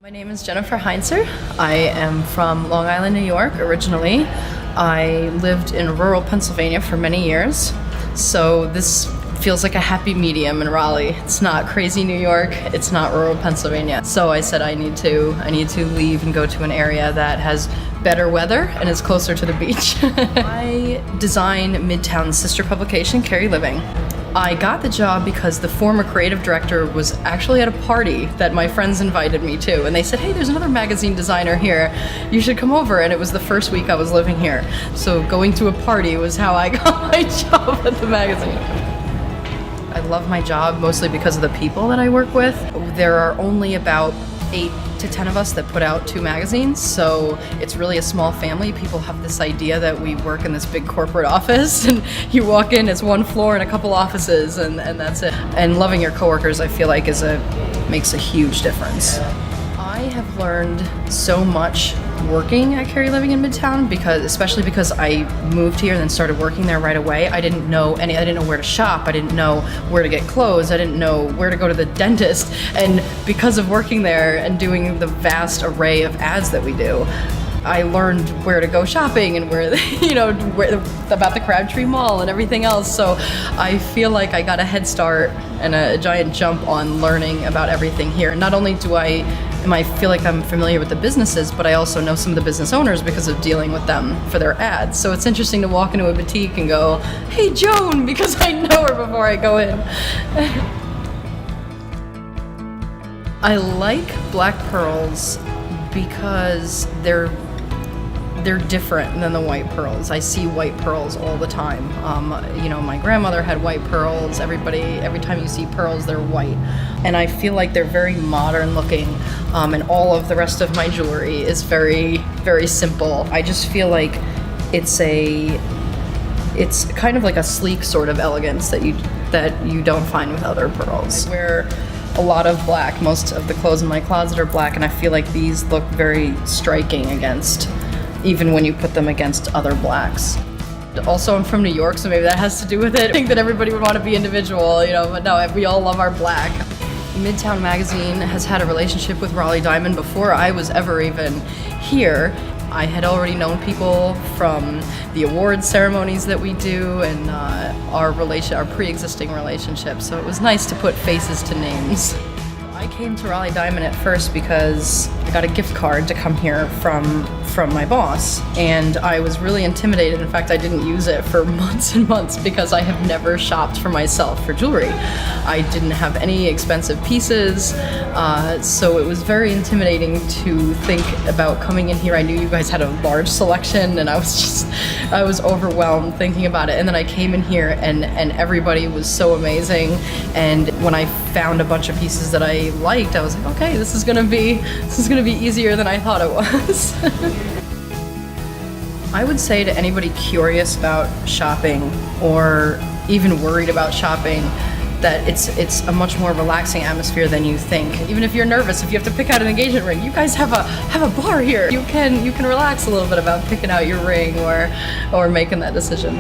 My name is Jennifer Heinser. I am from Long Island, New York originally. I lived in rural Pennsylvania for many years, so this feels like a happy medium in Raleigh. It's not crazy New York, it's not rural Pennsylvania. So I said I need to leave and go to an area that has better weather and is closer to the beach. I design Midtown's sister publication, Cary Living. I got the job because the former creative director was actually at a party that my friends invited me to, and they said, hey, there's another magazine designer here, you should come over. And it was the first week I was living here, so going to a party was how I got my job at the magazine. I love my job mostly because of the people that I work with. There are only about 8 to 10 of us that put out 2 magazines, so it's really a small family. People have this idea that we work in this big corporate office and you walk in, it's 1 floor and a couple offices, and that's it. And loving your coworkers, I feel like, makes a huge difference. I have learned so much working at Cary Living in Midtown, especially because I moved here and then started working there right away. I didn't know where to shop, I didn't know where to get clothes, I didn't know where to go to the dentist, and because of working there and doing the vast array of ads that we do, I learned where to go shopping and about the Crabtree Mall and everything else. So I feel like I got a head start and a giant jump on learning about everything here. Not only do I feel like I'm familiar with the businesses, but I also know some of the business owners because of dealing with them for their ads. So it's interesting to walk into a boutique and go, hey Joan, because I know her before I go in. I like black pearls because they're different than the white pearls. I see white pearls all the time. My grandmother had white pearls. Every time you see pearls, they're white. And I feel like they're very modern looking, and all of the rest of my jewelry is very, very simple. I just feel like it's kind of like a sleek sort of elegance that you don't find with other pearls. I wear a lot of black. Most of the clothes in my closet are black, and I feel like these look very striking even when you put them against other blacks. Also, I'm from New York, so maybe that has to do with it. I think that everybody would want to be individual, but no, we all love our black. Midtown Magazine has had a relationship with Raleigh Diamond before I was ever even here. I had already known people from the award ceremonies that we do and our pre-existing relationship, so it was nice to put faces to names. I came to Raleigh Diamond at first because I got a gift card to come here from my boss, and I was really intimidated. In fact, I didn't use it for months and months because I have never shopped for myself for jewelry. I didn't have any expensive pieces, so it was very intimidating to think about coming in here. I knew you guys had a large selection, and I was overwhelmed thinking about it. And then I came in here, and everybody was so amazing. And when I found a bunch of pieces that I liked, I was like, okay, this is gonna be easier than I thought it was. I would say to anybody curious about shopping or even worried about shopping that it's a much more relaxing atmosphere than you think. Even if you're nervous, if you have to pick out an engagement ring, you guys have a bar here. You can relax a little bit about picking out your ring or making that decision.